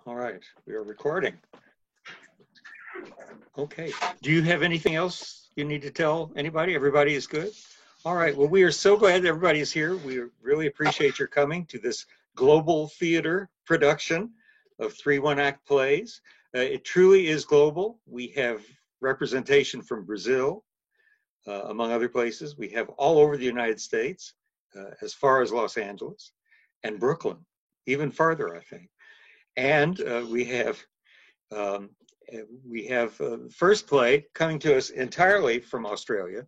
All right, we are recording. Okay, do you have anything else you need to tell anybody? Everybody is good? All right, well, we are so glad everybody is here. We really appreciate your coming to this global theater production of 3 one-act plays. It truly is global. We have representation from Brazil, among other places. We have all over the United States, as far as Los Angeles and Brooklyn, even farther, I think. And we have first play coming to us entirely from Australia.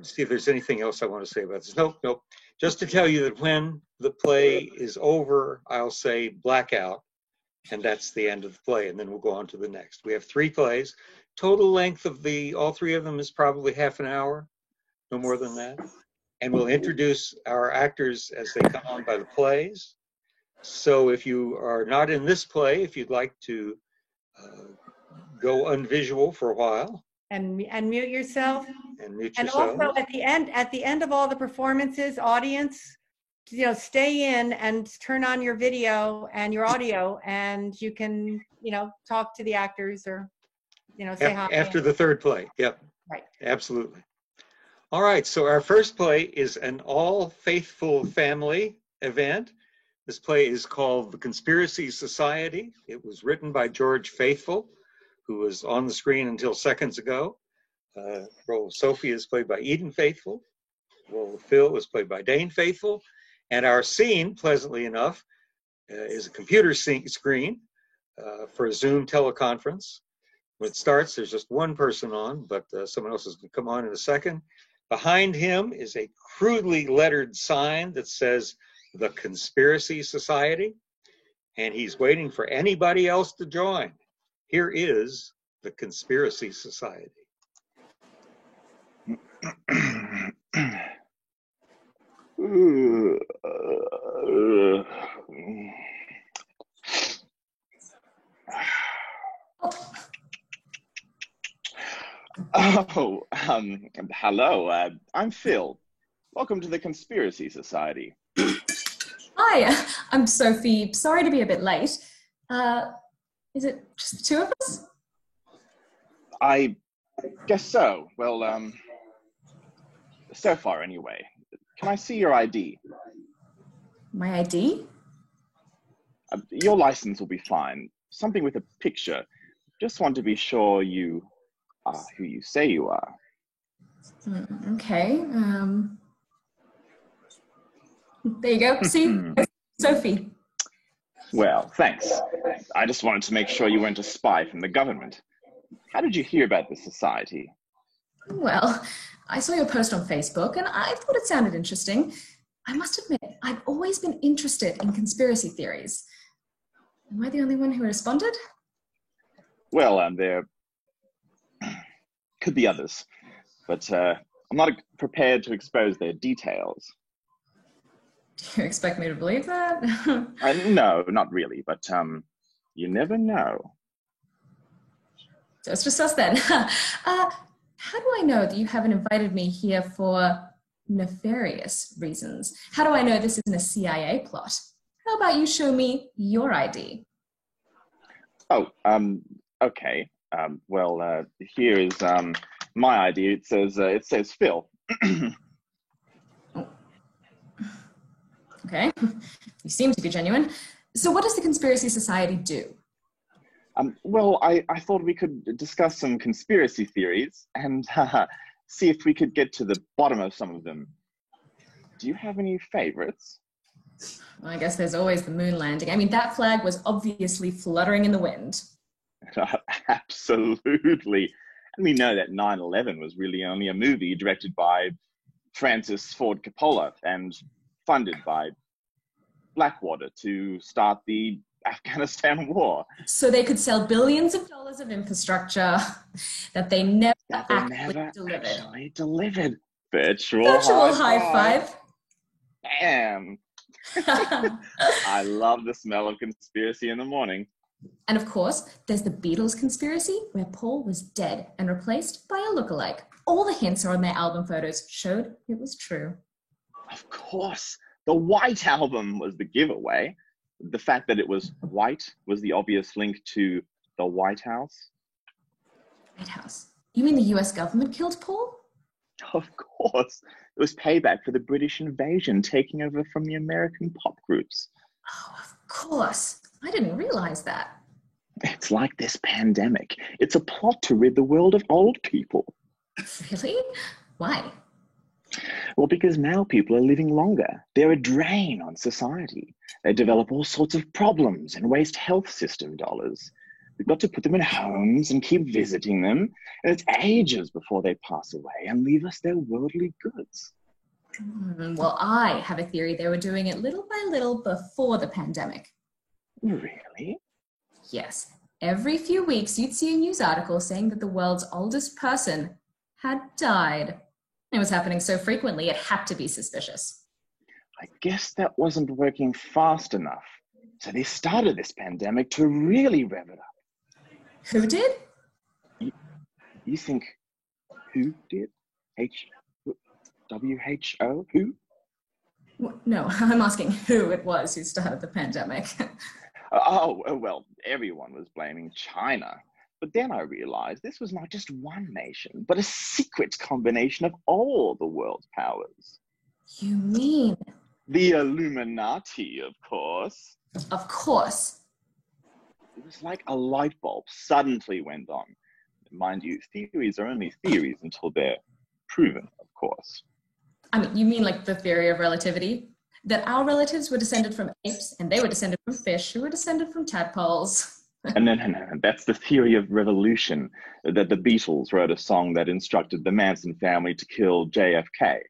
See if there's anything else I want to say about this. Nope. Just to tell you that when the play is over, I'll say blackout, and that's the end of the play, and then we'll go on to the next. We have 3 plays. Total length of all 3 of them is probably half an hour, no more than that. And we'll introduce our actors as they come on by the plays. So if you are not in this play, if you'd like to go unvisual for a while. And mute yourself. And mute yourself. And also at the end of all the performances, audience, stay in and turn on your video and your audio, and you can, talk to the actors or, say hi. After the 3rd play. Yep. Right. Absolutely. All right. So our first play is an all faithful family event. This play is called The Conspiracy Society. It was written by George Faithful, who was on the screen until seconds ago. The role of Sophie is played by Eden Faithful. The role of Phil is played by Dane Faithful. And our scene, pleasantly enough, is a computer screen for a Zoom teleconference. When it starts, there's just one person on, but someone else is going to come on in a second. Behind him is a crudely lettered sign that says The Conspiracy Society, and he's waiting for anybody else to join. Here is The Conspiracy Society. Hello, I'm Phil. Welcome to the Conspiracy Society. Hi, I'm Sophie. Sorry to be a bit late. Is it just the 2 of us? I guess so. Well, so far anyway. Can I see your ID? My ID? Your license will be fine. Something with a picture. Just want to be sure you are who you say you are. Okay. There you go. See? Sophie. Well, thanks. I just wanted to make sure you weren't a spy from the government. How did you hear about the society? Well, I saw your post on Facebook and I thought it sounded interesting. I must admit, I've always been interested in conspiracy theories. Am I the only one who responded? Well, there could be others, but I'm not prepared to expose their details. Do you expect me to believe that? No, not really, but you never know. So it's just us then. How do I know that you haven't invited me here for nefarious reasons? How do I know this isn't a CIA plot? How about you show me your ID? Oh, okay. Well, here is my ID. It says Phil. Okay, you seem to be genuine. So what does the Conspiracy Society do? Well, I thought we could discuss some conspiracy theories and see if we could get to the bottom of some of them. Do you have any favorites? Well, I guess there's always the moon landing. I mean, that flag was obviously fluttering in the wind. Absolutely. And we know that 9/11 was really only a movie directed by Francis Ford Coppola and funded by Blackwater to start the Afghanistan war. So they could sell billions of dollars of infrastructure that they never actually delivered. Virtual high five. Damn. I love the smell of conspiracy in the morning. And of course, there's the Beatles conspiracy, where Paul was dead and replaced by a lookalike. All the hints on their album photos showed it was true. Of course. The White Album was the giveaway. the fact that it was white was the obvious link to the White House. White House. You mean the US government killed Paul? Of course. It was payback for the British invasion taking over from the American pop groups. Oh, of course. I didn't realize that. It's like this pandemic. It's a plot to rid the world of old people. Really? Why? Well, because now people are living longer. They're a drain on society. They develop all sorts of problems and waste health system dollars. We've got to put them in homes and keep visiting them. And it's ages before they pass away and leave us their worldly goods. Well, I have a theory they were doing it little by little before the pandemic. Really? Yes. Every few weeks, you'd see a news article saying that the world's oldest person had died. It was happening so frequently, it had to be suspicious. I guess that wasn't working fast enough. So they started this pandemic to really rev it up. Who did? You think who did? WHO? Who? No, I'm asking who it was who started the pandemic. Well, everyone was blaming China. But then I realized this was not just one nation, but a secret combination of all the world's powers. You mean? The Illuminati, of course. Of course. It was like a light bulb suddenly went on. Mind you, theories are only theories until they're proven, of course. I mean, you mean like the theory of relativity? That our relatives were descended from apes and they were descended from fish who were descended from tadpoles. And then that's the theory of revolution, that the Beatles wrote a song that instructed the Manson family to kill JFK.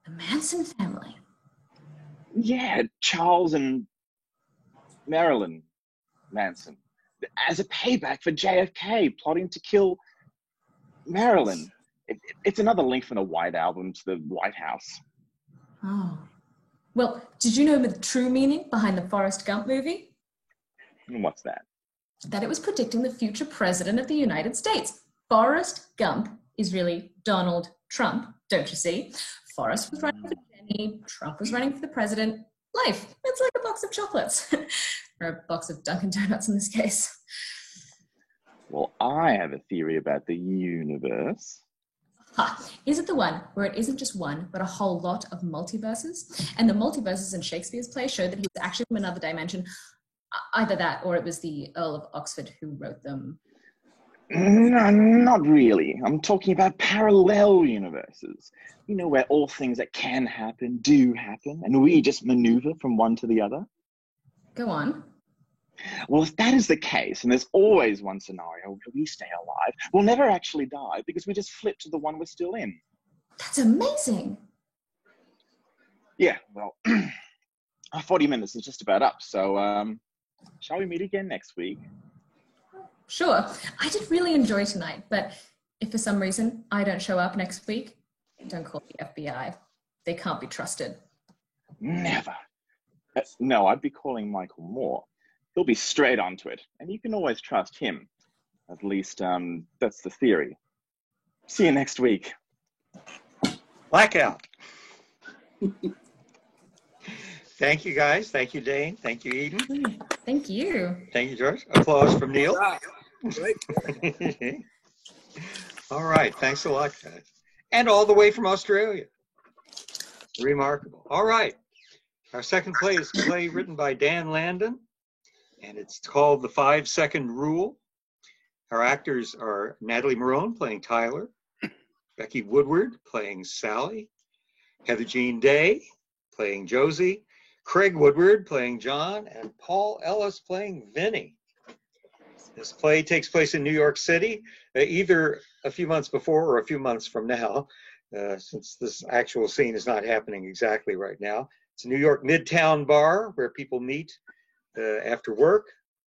The Manson family? Yeah, Charles and Marilyn Manson. As a payback for JFK plotting to kill Marilyn. It's another link from the White Album to the White House. Oh. Well, did you know the true meaning behind the Forrest Gump movie? And what's that? That it was predicting the future president of the United States. Forrest Gump is really Donald Trump, don't you see? Forrest was running for Jenny, Trump was running for the president. Life, it's like a box of chocolates. Or a box of Dunkin' Donuts in this case. Well, I have a theory about the universe. Ha! Is it the one where it isn't just one, but a whole lot of multiverses? And the multiverses in Shakespeare's play show that he was actually from another dimension. Either that, or it was the Earl of Oxford who wrote them. No, not really. I'm talking about parallel universes. You know, where all things that can happen do happen, and we just maneuver from one to the other. Go on. Well, if that is the case, and there's always one scenario where we stay alive, we'll never actually die because we just flip to the one we're still in. That's amazing. Yeah, well, our 40 minutes is just about up, so shall we meet again next week? Sure. I did really enjoy tonight, but if for some reason I don't show up next week, don't call the FBI. They can't be trusted. Never. No, I'd be calling Michael Moore. He'll be straight onto it, and you can always trust him. At least, that's the theory. See you next week. Blackout. Thank you, guys. Thank you, Dane. Thank you, Eden. Thank you. Thank you, George. Applause from Neil. All right. Thanks a lot, guys. And all the way from Australia. Remarkable. All right. Our second play is a play written by Dan Landon, and it's called The 5-Second Rule. Our actors are Natalie Marone playing Tyler, Becky Woodward playing Sally, Heather Jean Day playing Josie, Craig Woodward playing John, and Paul Ellis playing Vinny. This play takes place in New York City, either a few months before or a few months from now, since this actual scene is not happening exactly right now. It's a New York Midtown bar where people meet after work.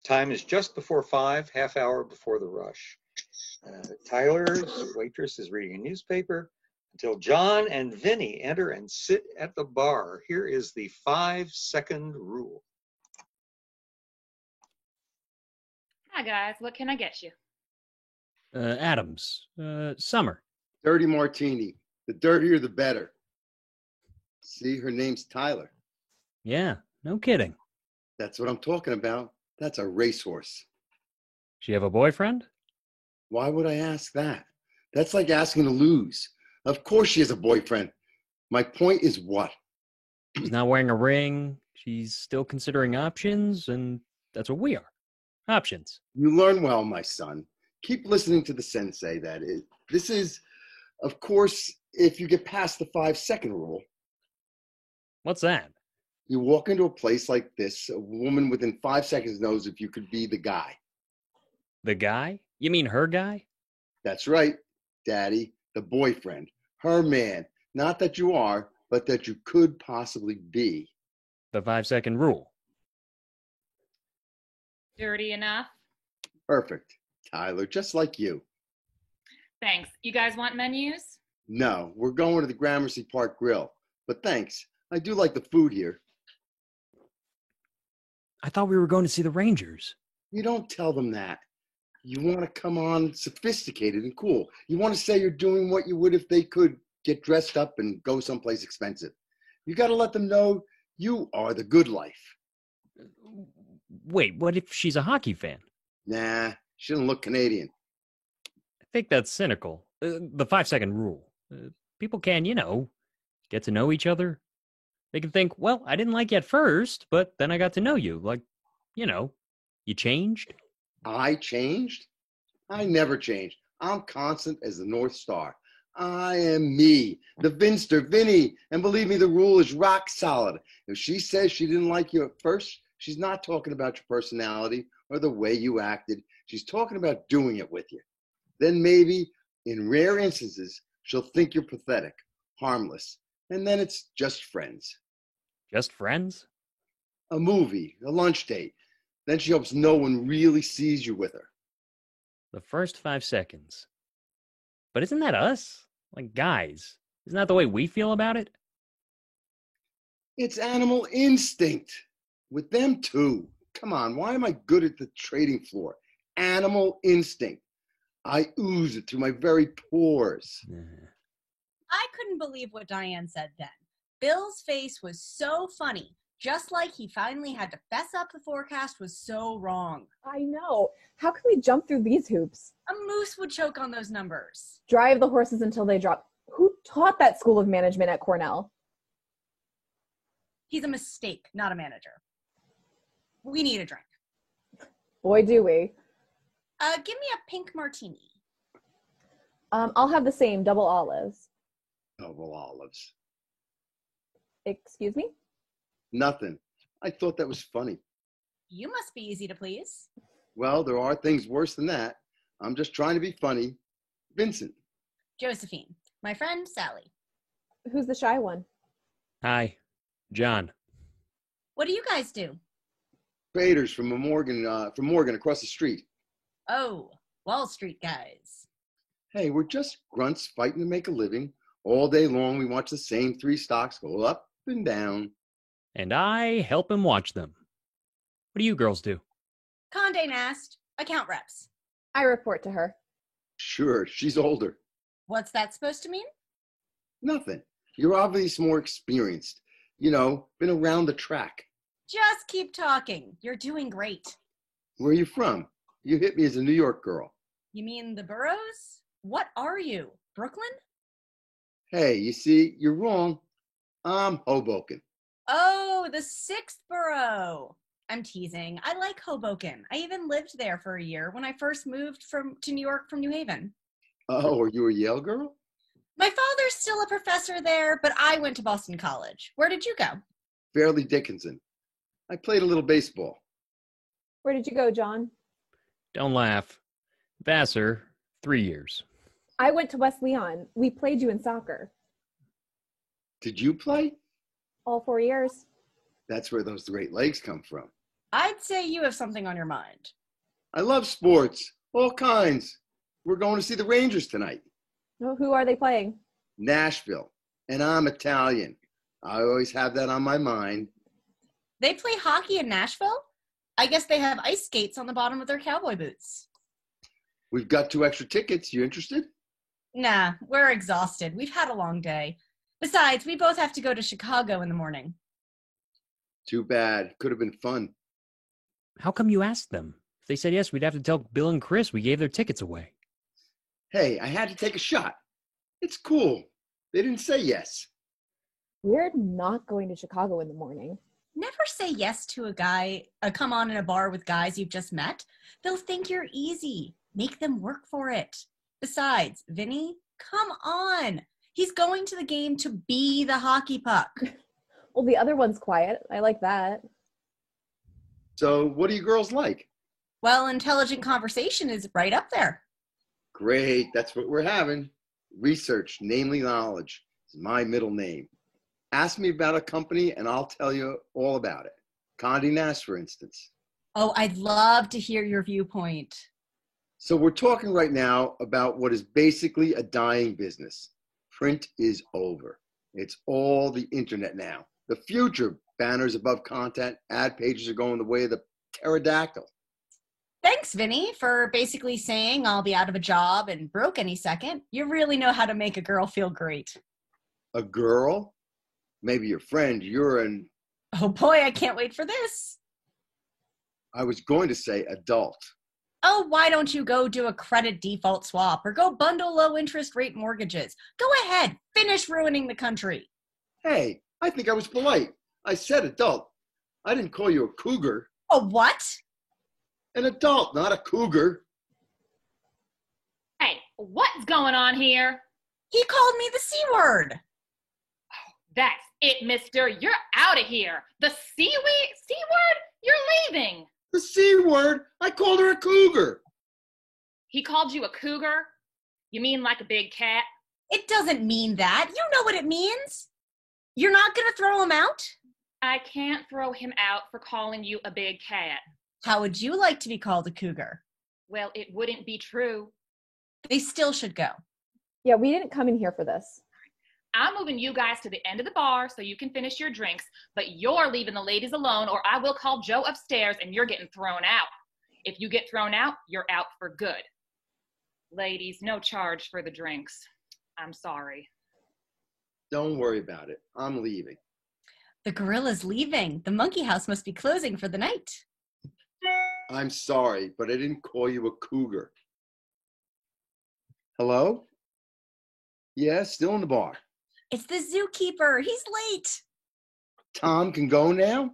Time is just before 5, half hour before the rush. Tyler, the waitress, is reading a newspaper until John and Vinny enter and sit at the bar. Here is the 5-second rule. Hi guys, what can I get you? Adams, Summer. Dirty martini. The dirtier, the better. See, her name's Tyler. Yeah, no kidding. That's what I'm talking about. That's a racehorse. She have a boyfriend? Why would I ask that? That's like asking to lose. Of course she has a boyfriend. My point is what? She's not wearing a ring. She's still considering options, and that's what we are. Options. You learn well, my son. Keep listening to the sensei, that is. This is, of course, if you get past the 5-second rule. What's that? You walk into a place like this, a woman within 5 seconds knows if you could be the guy. The guy? You mean her guy? That's right, Daddy, the boyfriend, her man. Not that you are, but that you could possibly be. The 5-second rule. Dirty enough? Perfect, Tyler, just like you. Thanks. You guys want menus? No, we're going to the Gramercy Park Grill. But thanks, I do like the food here. I thought we were going to see the Rangers. You don't tell them that. You want to come on sophisticated and cool. You want to say you're doing what you would if they could get dressed up and go someplace expensive. You got to let them know you are the good life. Wait, what if she's a hockey fan? Nah, she doesn't look Canadian. I think that's cynical. The 5-second rule. People can, get to know each other. They can think, well, I didn't like you at first, but then I got to know you. Like, you changed. I changed? I never changed. I'm constant as the North Star. I am me, the Vinster, Vinny. And believe me, the rule is rock solid. If she says she didn't like you at first, she's not talking about your personality or the way you acted. She's talking about doing it with you. Then maybe, in rare instances, she'll think you're pathetic, harmless, and then it's just friends. Just friends? A movie, a lunch date. Then she hopes no one really sees you with her. The first 5 seconds. But isn't that us? Like guys. Isn't that the way we feel about it? It's animal instinct. With them too. Come on, why am I good at the trading floor? Animal instinct. I ooze it through my very pores. I couldn't believe what Diane said then. Bill's face was so funny, just like he finally had to fess up the forecast was so wrong. I know. How can we jump through these hoops? A moose would choke on those numbers. Drive the horses until they drop. Who taught that school of management at Cornell? He's a mistake, not a manager. We need a drink. Boy, do we. Give me a pink martini. I'll have the same, double olives. Double olives. Excuse me? Nothing. I thought that was funny. You must be easy to please. Well, there are things worse than that. I'm just trying to be funny. Vincent. Josephine. My friend, Sally. Who's the shy one? Hi, John. What do you guys do? Traders from Morgan across the street. Oh, Wall Street guys. Hey, we're just grunts fighting to make a living. All day long, we watch the same 3 stocks go up and down. And I help him watch them. What do you girls do? Condé Nast. Account reps. I report to her. Sure, she's older. What's that supposed to mean? Nothing. You're obviously more experienced. Been around the track. Just keep talking. You're doing great. Where are you from? You hit me as a New York girl. You mean the boroughs? What are you? Brooklyn? Hey, you see, you're wrong. I'm Hoboken. Oh, the 6th borough. I'm teasing. I like Hoboken. I even lived there for a year when I first moved to New York from New Haven. Oh, are you a Yale girl? My father's still a professor there, but I went to Boston College. Where did you go? Fairleigh Dickinson. I played a little baseball. Where did you go, John? Don't laugh. Vassar, 3 years. I went to West Leon. We played you in soccer. Did you play? All 4 years. That's where those great legs come from. I'd say you have something on your mind. I love sports. All kinds. We're going to see the Rangers tonight. Oh, who are they playing? Nashville. And I'm Italian. I always have that on my mind. They play hockey in Nashville? I guess they have ice skates on the bottom of their cowboy boots. We've got 2 extra tickets. You interested? Nah, we're exhausted. We've had a long day. Besides, we both have to go to Chicago in the morning. Too bad. Could have been fun. How come you asked them? If they said yes, we'd have to tell Bill and Chris we gave their tickets away. Hey, I had to take a shot. It's cool. They didn't say yes. We're not going to Chicago in the morning. Never say yes to a come on in a bar with guys you've just met. They'll think you're easy. Make them work for it. Besides, Vinny, come on. He's going to the game to be the hockey puck. Well, the other one's quiet. I like that. So what do you girls like? Well, intelligent conversation is right up there. Great, that's what we're having. Research, namely knowledge, is my middle name. Ask me about a company and I'll tell you all about it. Condé Nast, for instance. Oh, I'd love to hear your viewpoint. So we're talking right now about what is basically a dying business. Print is over. It's all the internet now. The future, banners above content, ad pages are going the way of the pterodactyl. Thanks, Vinny, for basically saying I'll be out of a job and broke any second. You really know how to make a girl feel great. A girl? Maybe your friend, you're an... Oh boy, I can't wait for this. I was going to say adult. Oh, why don't you go do a credit default swap or go bundle low interest rate mortgages? Go ahead, finish ruining the country. Hey, I think I was polite. I said adult. I didn't call you a cougar. A what? An adult, not a cougar. Hey, what's going on here? He called me the C word. That's it, mister. You're out of here. The C-word? You're leaving. The C word? I called her a cougar. He called you a cougar? You mean like a big cat? It doesn't mean that. You know what it means. You're not going to throw him out? I can't throw him out for calling you a big cat. How would you like to be called a cougar? Well, it wouldn't be true. They still should go. Yeah, we didn't come in here for this. I'm moving you guys to the end of the bar so you can finish your drinks, but you're leaving the ladies alone or I will call Joe upstairs and you're getting thrown out. If you get thrown out, you're out for good. Ladies, no charge for the drinks. I'm sorry. Don't worry about it. I'm leaving. The gorilla's leaving. The monkey house must be closing for the night. I'm sorry, but I didn't call you a cougar. Hello? Yeah, still in the bar. It's the zookeeper. He's late. Tom can go now?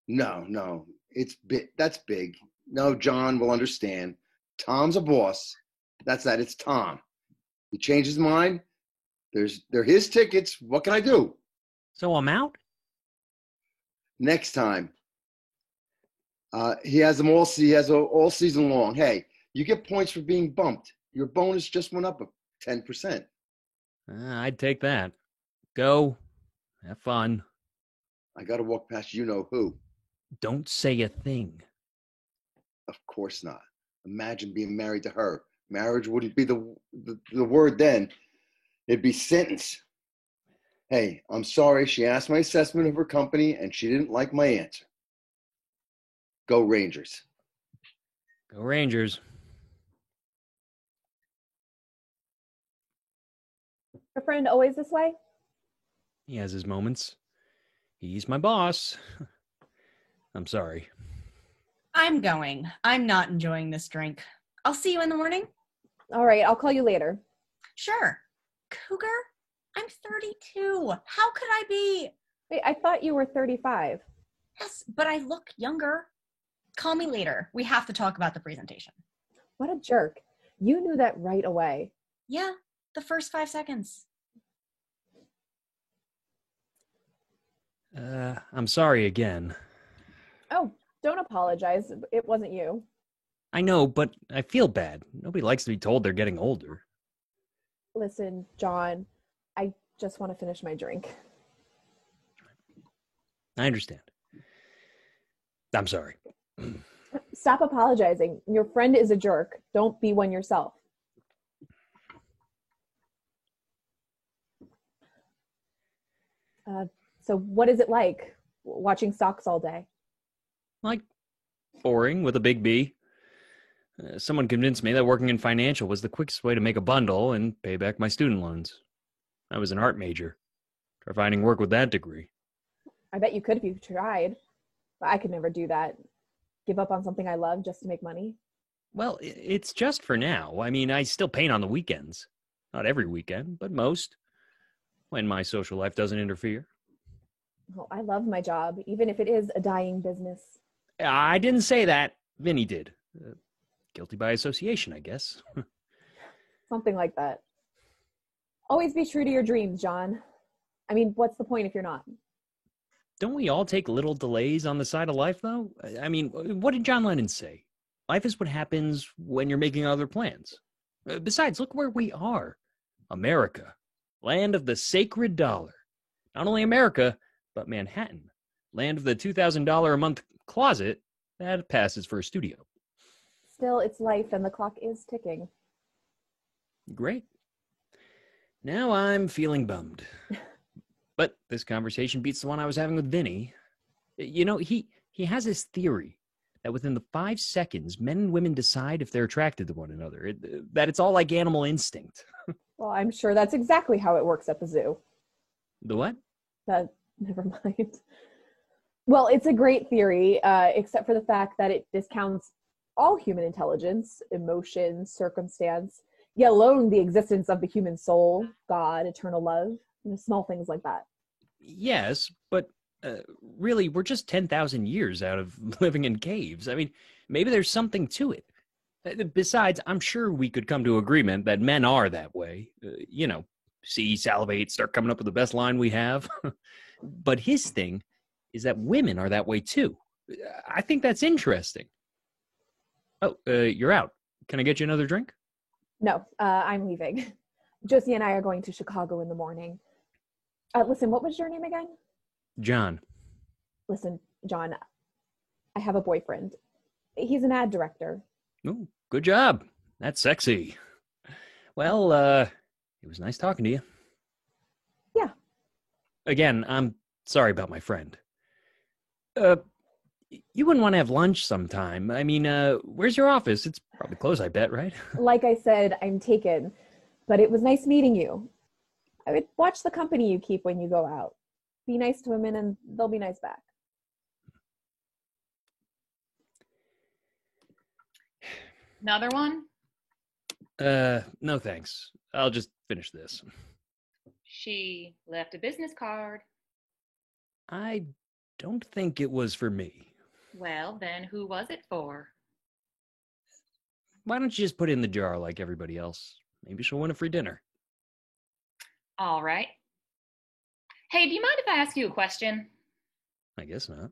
No, it's big. That's big. No, John will understand. Tom's a boss. That's that. It's Tom. He changed his mind. They're his tickets. What can I do? So I'm out? Next time. He has them all. He has all season long. Hey, you get points for being bumped. Your bonus just went up 10%. I'd take that. Go. Have fun. I got to walk past you know who. Don't say a thing. Of course not. Imagine being married to her. Marriage wouldn't be the word then. It'd be sentence. Hey, I'm sorry. She asked my assessment of her company and she didn't like my answer. Go Rangers. Go Rangers. Your friend always this way? He has his moments. He's my boss. I'm sorry. I'm going. I'm not enjoying this drink. I'll see you in the morning. All right, I'll call you later. Sure. Cougar? I'm 32. How could I be? Wait, I thought you were 35. Yes, but I look younger. Call me later. We have to talk about the presentation. What a jerk. You knew that right away. Yeah, the first 5 seconds. I'm sorry again. Oh, don't apologize. It wasn't you. I know, but I feel bad. Nobody likes to be told they're getting older. Listen, John, I just want to finish my drink. I understand. I'm sorry. Stop apologizing. Your friend is a jerk. Don't be one yourself. So what is it like watching stocks all day? Like, boring with a big B. Someone convinced me that working in financial was the quickest way to make a bundle and pay back my student loans. I was an art major. Try finding work with that degree. I bet you could if you tried, but I could never do that. give up on something I love just to make money? Well, it's just for now. I mean, I still paint on the weekends. Not every weekend, but most, when my social life doesn't interfere. Well, I love my job, even if it is a dying business. I didn't say that. Vinny did. Guilty by association, I guess. Something like that. Always be true to your dreams, John. I mean, what's the point if you're not? Don't we all take little delays on the side of life, though? I mean, what did John Lennon say? Life is what happens when you're making other plans. Besides, look where we are. America, land of the sacred dollar. Not only America, but Manhattan, land of the $2,000 a month closet that passes for a studio. Still, it's life and the clock is ticking. Great. Now I'm feeling bummed. But this conversation beats the one I was having with Vinny. You know, he has this theory that within the 5 seconds, men and women decide if they're attracted to one another, that it's all like animal instinct. Well, I'm sure that's exactly how it works at the zoo. The what? Never mind. Well, it's a great theory, except for the fact that it discounts all human intelligence, emotion, circumstance, yet alone the existence of the human soul, God, eternal love, small things like that. Yes, but really, we're just 10,000 years out of living in caves. I mean, maybe there's something to it. Besides, I'm sure we could come to agreement that men are that way. See, salivate, start coming up with the best line we have. But his thing is that women are that way too. I think that's interesting. Oh, you're out. Can I get you another drink? No, I'm leaving. Josie and I are going to Chicago in the morning. Listen, what was your name again? John. Listen, John, I have a boyfriend. He's an ad director. Oh, good job. That's sexy. Well, it was nice talking to you. Yeah. Again, I'm sorry about my friend. You wouldn't want to have lunch sometime. I mean, where's your office? It's probably closed, I bet, right? Like I said, I'm taken. But it was nice meeting you. I would watch the company you keep when you go out. Be nice to women and they'll be nice back. Another one? No thanks. I'll just finish this. She left a business card. I don't think it was for me. Well, then who was it for? Why don't you just put it in the jar like everybody else? Maybe she'll win a free dinner. All right. Hey, do you mind if I ask you a question? I guess not.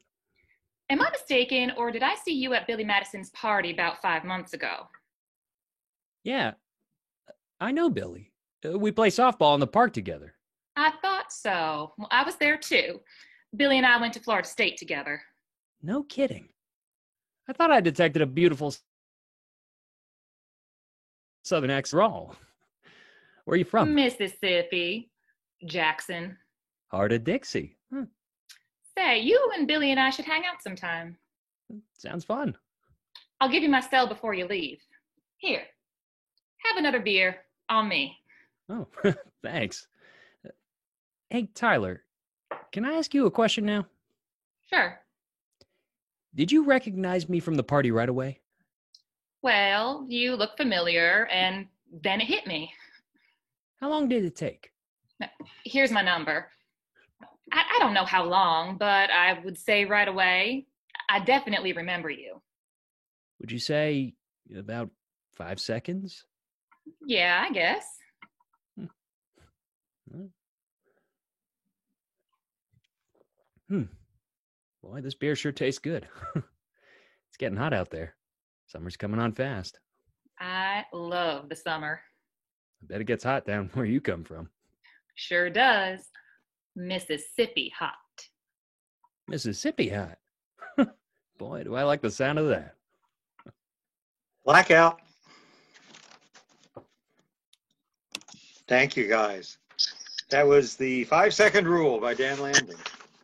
Am I mistaken, or did I see you at Billy Madison's party about 5 months ago? Yeah, I know Billy. We play softball in the park together. I thought so. Well, I was there too. Billy and I went to Florida State together. No kidding. I thought I detected a beautiful southern accent. Wrong. Where are you from? Mississippi. Jackson. Heart of Dixie. Say, you and Billy and I should hang out sometime. Sounds fun. I'll give you my cell before you leave. Here, have another beer on me. Oh, thanks. Hey, Tyler, can I ask you a question now? Sure. Did you recognize me from the party right away? Well, you look familiar, and then it hit me. How long did it take? Here's my number. I don't know how long, but I would say right away, I definitely remember you. Would you say about 5 seconds? Yeah, I guess. Boy, this beer sure tastes good. It's getting hot out there. Summer's coming on fast. I love the summer. I bet it gets hot down where you come from. Sure does. Mississippi hot. Mississippi hot. Boy, do I like the sound of that. Blackout. Thank you, guys. That was the 5-second rule by Dan Landing.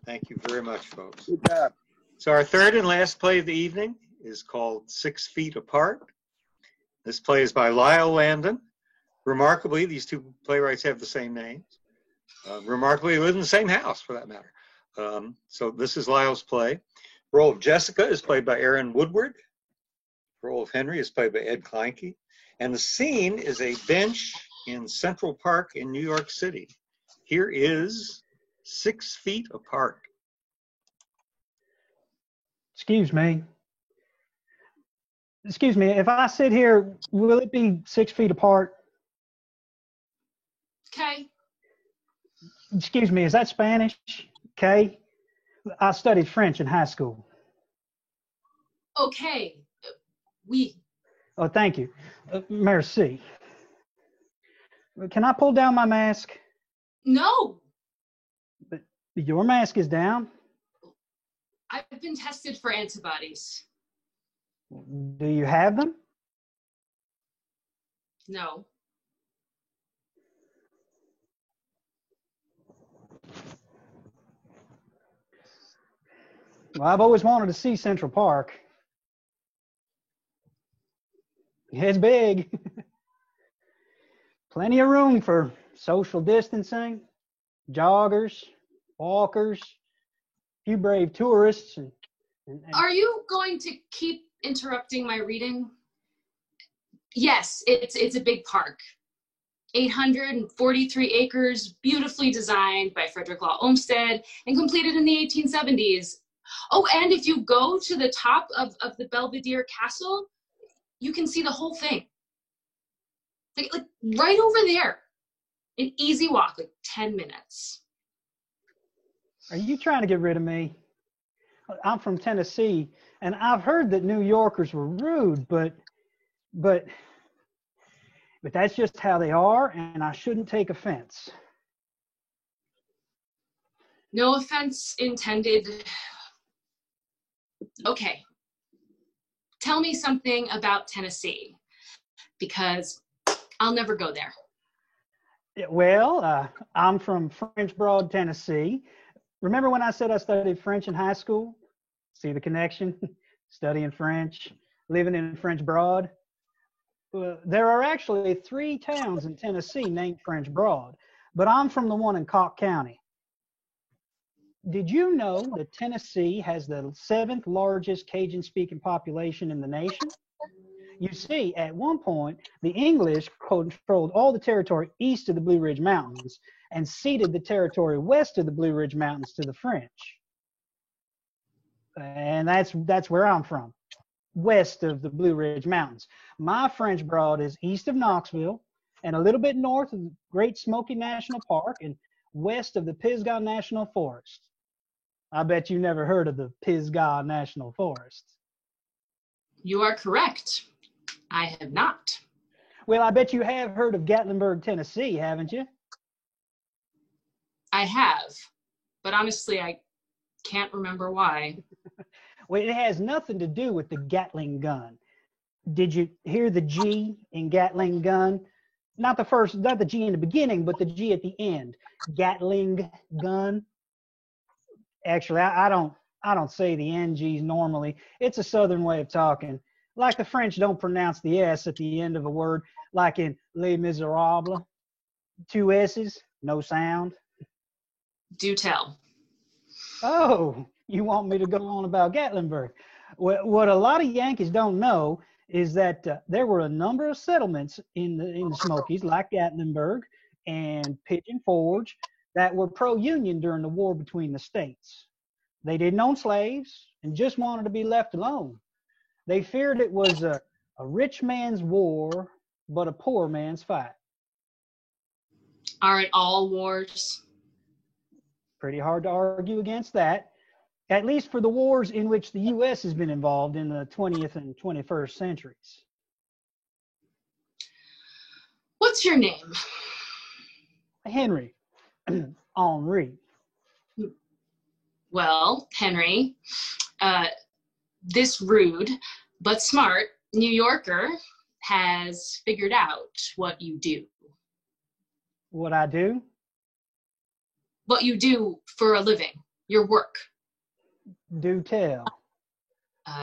Thank you very much, folks. Good job. So our third and last play of the evening is called 6 Feet Apart. This play is by Lyle Landon. Remarkably, these two playwrights have the same names. Remarkably, live in the same house, for that matter. So this is Lyle's play. The role of Jessica is played by Aaron Woodward. The role of Henry is played by Ed Kleinke. And the scene is a bench in Central Park in New York City. Here is 6 feet apart. Excuse me. Excuse me, if I sit here, will it be 6 feet apart? Okay. Excuse me, is that Spanish? Okay. I studied French in high school. Okay. Oui. Oh, thank you. Merci. Can I pull down my mask? No. But your mask is down. I've been tested for antibodies. Do you have them? No. Well, I've always wanted to see Central Park. It's big. Plenty of room for social distancing, joggers, walkers, a few brave tourists. And Are you going to keep interrupting my reading? Yes, it's a big park. 843 acres, beautifully designed by Frederick Law Olmsted and completed in the 1870s. Oh, and if you go to the top of the Belvedere Castle, you can see the whole thing. Like right over there. An easy walk, like 10 minutes. Are you trying to get rid of me? I'm from Tennessee, and I've heard that New Yorkers were rude, but that's just how they are, and I shouldn't take offense. No offense intended. Okay. Tell me something about Tennessee, because I'll never go there. Well, I'm from French Broad, Tennessee. Remember when I said I studied French in high school? See the connection? Studying French, living in French Broad. There are actually 3 towns in Tennessee named French Broad, but I'm from the one in Cocke County. Did you know that Tennessee has the 7th largest Cajun-speaking population in the nation? You see, at one point, the English controlled all the territory east of the Blue Ridge Mountains and ceded the territory west of the Blue Ridge Mountains to the French. And that's where I'm from, west of the Blue Ridge Mountains. My French Broad is east of Knoxville and a little bit north of the Great Smoky National Park and west of the Pisgah National Forest. I bet you never heard of the Pisgah National Forest. You are correct. I have not. Well, I bet you have heard of Gatlinburg, Tennessee, haven't you? I have, but honestly, I can't remember why. Well, it has nothing to do with the Gatling gun. Did you hear the G in Gatling gun? Not the G in the beginning, but the G at the end. Gatling gun. Actually, I don't say the NGs normally. It's a Southern way of talking. Like the French don't pronounce the S at the end of a word, like in Les Miserables. 2 S's, no sound. Do tell. Oh, you want me to go on about Gatlinburg? What a lot of Yankees don't know is that there were a number of settlements in the Smokies, like Gatlinburg and Pigeon Forge, that were pro-Union during the war between the states. They didn't own slaves and just wanted to be left alone. They feared it was a rich man's war, but a poor man's fight. Aren't all wars? Pretty hard to argue against that, at least for the wars in which the U.S. has been involved in the 20th and 21st centuries. What's your name? Henry. Henri. Well, Henry, this rude but smart New Yorker has figured out what you do. What I do? What you do for a living, your work. Do tell.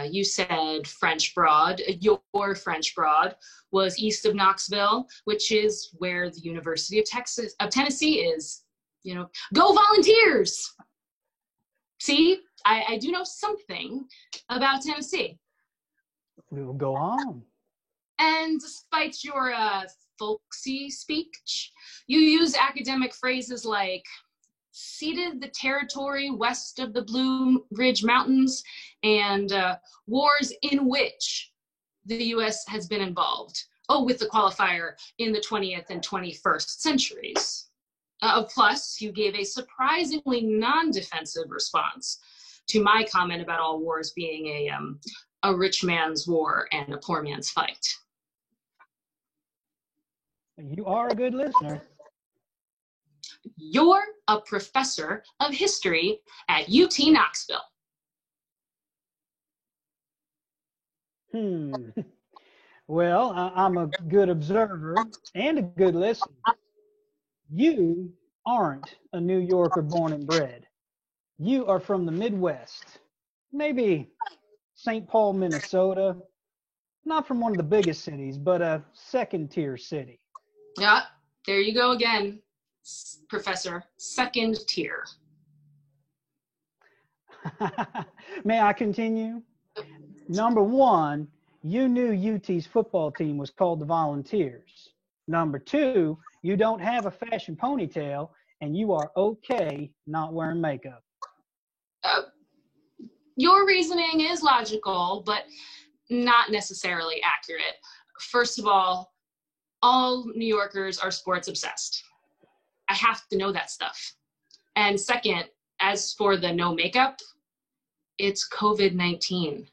You said French Broad. Your French Broad was east of Knoxville, which is where the University of Tennessee is. You know, go Volunteers! See, I do know something about Tennessee. We'll go on. And despite your folksy speech, you use academic phrases like ceded the territory west of the Blue Ridge Mountains and wars in which the U.S. has been involved. Oh, with the qualifier in the 20th and 21st centuries. Plus, you gave a surprisingly non-defensive response to my comment about all wars being a rich man's war and a poor man's fight. You are a good listener. You're a professor of history at UT Knoxville. Well, I'm a good observer and a good listener. You aren't a New Yorker born and bred. You are from the Midwest, maybe St. Paul, Minnesota. Not from one of the biggest cities, but a second-tier city. Yeah, there you go again, Professor. Second tier. May I continue? Number one, you knew UT's football team was called the Volunteers. Number two, you don't have a fashion ponytail, and you are okay not wearing makeup. Your reasoning is logical, but not necessarily accurate. First of all New Yorkers are sports obsessed. I have to know that stuff. And second, as for the no makeup, it's COVID-19.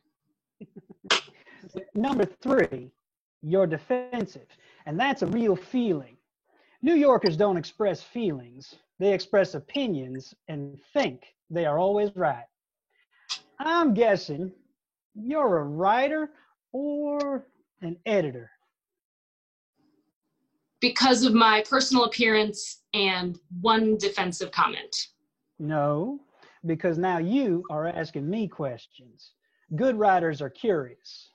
Number three, you're defensive, and that's a real feeling. New Yorkers don't express feelings. They express opinions and think they are always right. I'm guessing you're a writer or an editor. Because of my personal appearance and one defensive comment. No, because now you are asking me questions. Good writers are curious.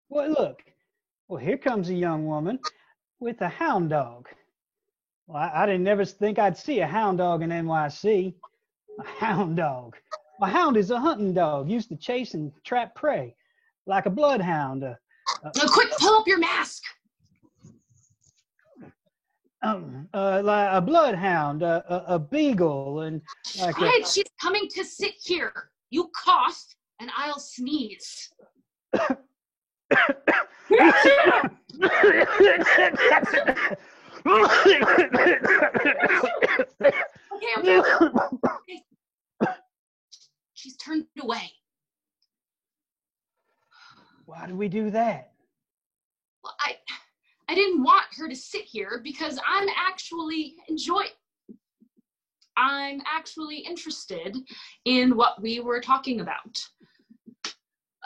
Well, look. Well, here comes a young woman with a hound dog. Well, I didn't ever think I'd see a hound dog in NYC. A hound dog. A hound is a hunting dog used to chase and trap prey, like a bloodhound. Quick, pull up your mask. Like a bloodhound, a beagle, and like. Right, she's coming to sit here. You cough, and I'll sneeze. Okay. She's turned away. Why did we do that? Well, I didn't want her to sit here because I'm actually interested in what we were talking about.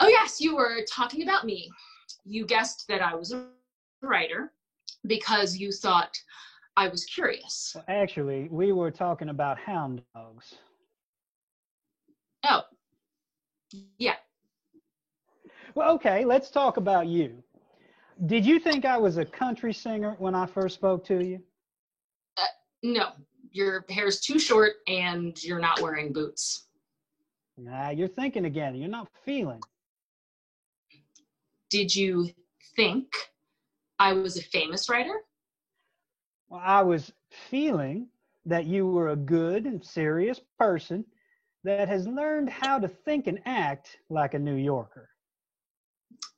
Oh yes, you were talking about me. You guessed that I was a writer because you thought I was curious. Well, actually, we were talking about hound dogs. Oh, yeah. Well, okay, let's talk about you. Did you think I was a country singer when I first spoke to you? No, your hair's too short and you're not wearing boots. Nah, you're thinking again. You're not feeling. Did you think I was a famous writer? Well, I was feeling that you were a good and serious person that has learned how to think and act like a New Yorker.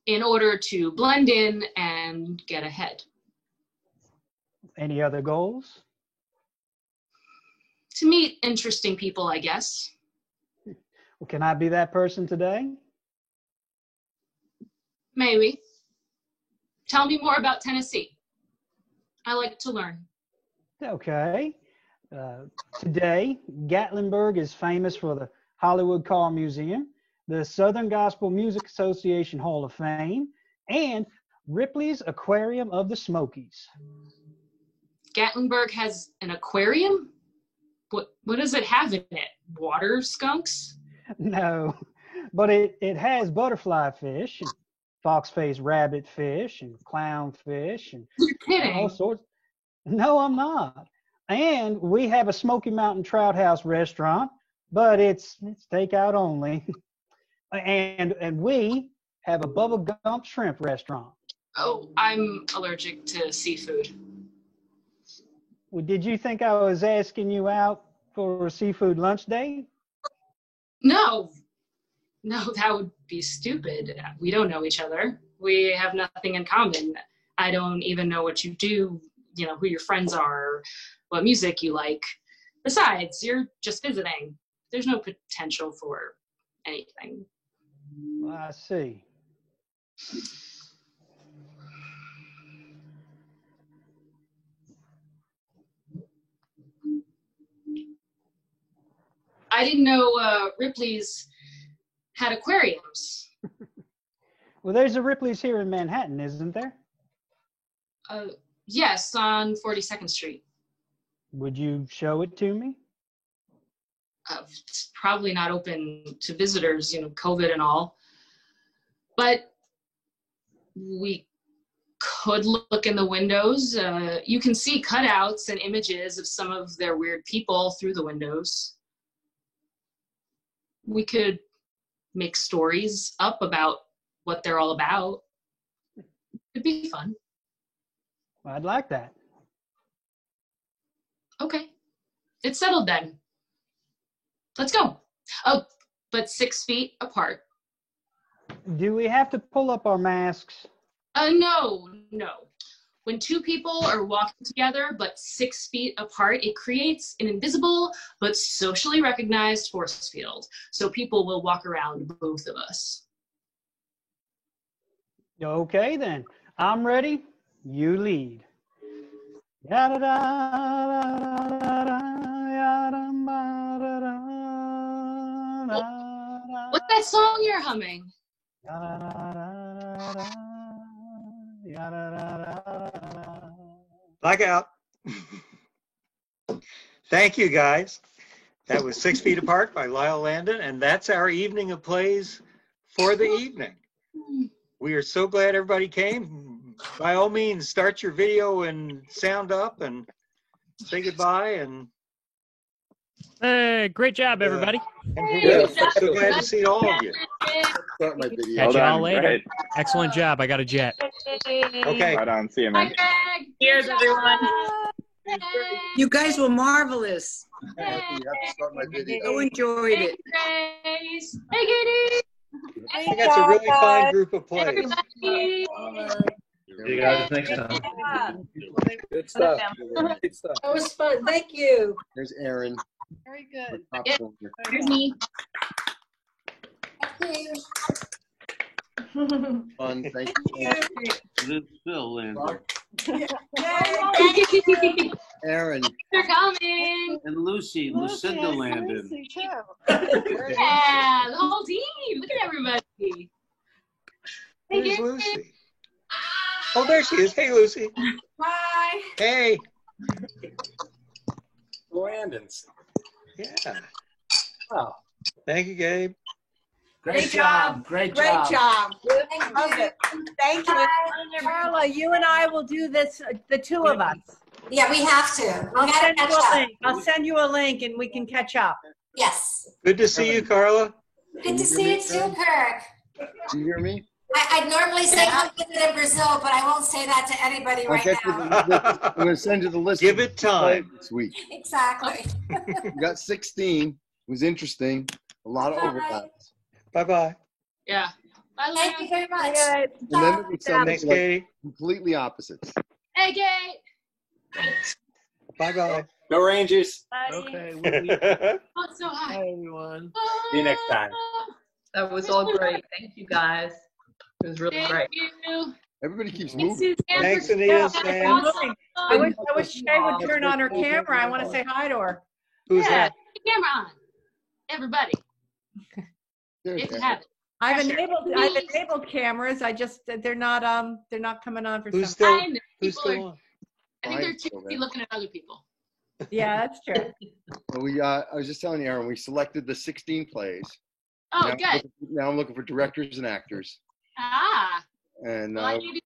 In order to blend in and get ahead. Any other goals? To meet interesting people, I guess. Well, can I be that person today? Maybe. Tell me more about Tennessee. I like to learn. Okay. Today, Gatlinburg is famous for the Hollywood Car Museum, the Southern Gospel Music Association Hall of Fame, and Ripley's Aquarium of the Smokies. Gatlinburg has an aquarium? What does it have in it? Water skunks? No, but it has butterfly fish, and fox-faced rabbit fish, and clownfish, and You're kidding. all sorts. No, I'm not. And we have a Smoky Mountain Trout House restaurant, but it's takeout only. and we have a Bubba Gump Shrimp restaurant. Oh, I'm allergic to seafood. Well, did you think I was asking you out for a seafood lunch date? No, that would be stupid. We don't know each other. We have nothing in common. I don't even know what you do, you know, who your friends are, what music you like. Besides, you're just visiting. There's no potential for anything. I see. I didn't know Ripley's had aquariums. Well, there's a Ripley's here in Manhattan, isn't there? Yes, on 42nd Street. Would you show it to me? It's probably not open to visitors, you know, COVID and all. But we could look in the windows. You can see cutouts and images of some of their weird people through the windows. We could make stories up about what they're all about. It'd be fun. I'd like that. Okay. It's settled then. Let's go. Oh, but 6 feet apart. Do we have to pull up our masks? No. When two people are walking together but 6 feet apart, it creates an invisible but socially recognized force field. So people will walk around both of us. Okay, then. I'm ready. You lead. What's that song you're humming? Blackout. Thank you, guys. That was 6 Feet Apart by Lyle Landon, and that's our evening of plays for the evening. We are so glad everybody came. By all means, start your video and sound up and say goodbye. And Hey, great job, everybody. we're so glad to see all of you. Start my video. Catch Well y'all done. later. Great. Excellent job. I got a jet. Okay. Right on. See you, man. Cheers, everyone. You guys were marvelous. You have to start my video. So enjoyed it. Grace. Hey, Katie. I think that's a really fine group of plays. Everybody. See you guys next time. Good stuff. Good stuff. That was fun. Thank you. There's Aaron. Very good. Here's me. Fun. Thank you. This is Phil Landon. Aaron. They're coming. And Lucy, Lucinda Landon. Yeah, the whole team. Look at everybody. Hey, Where's Lucy? Oh, there she is. Hey, Lucy. Bye. Hey. Landons. Yeah. Wow. Thank you, Gabe. Great job. Great Great job. Love it. Thank you. Carla, you and I will do this, the two of us. Yeah, we have to. We gotta catch up. I'll send you a link and we can catch up. Yes. Good to see you, Carla. Good to see you too, Kirk. Do you hear me? I'd normally say come visit in Brazil, but I won't say that to anybody right now. I'm going to send you the list. Give it time. This week. Exactly. We got 16. It was interesting. A lot of overlaps. Bye-bye. Yeah. Bye, Thank you very much. And then there was some Thanks, like, Katie. completely opposites. Hey, Kate. Bye-bye. Go Rangers. Okay. Oh, so Hi, hi. everyone. See you next time. That was all great. Thank you, guys. It was really great. Thank you. Everybody keeps Thanks, moving. Suzanne, Thanks, for Anita, that. Stan. Awesome. I wish Shay would turn on her camera. I want to say hi to her. Who's Yeah, that? the camera on. Everybody. There's If you Aaron. have it. I've Pressure. enabled cameras. I just they're not coming on for Who's some. still, I know. who's People still are- on? I think they're Fine, too so busy then. looking at other people. Yeah, that's true. Well, I was just telling you, Aaron, we selected the 16 plays. Oh, now, good. now I'm looking for directors and actors. Ah. And Well, I gave you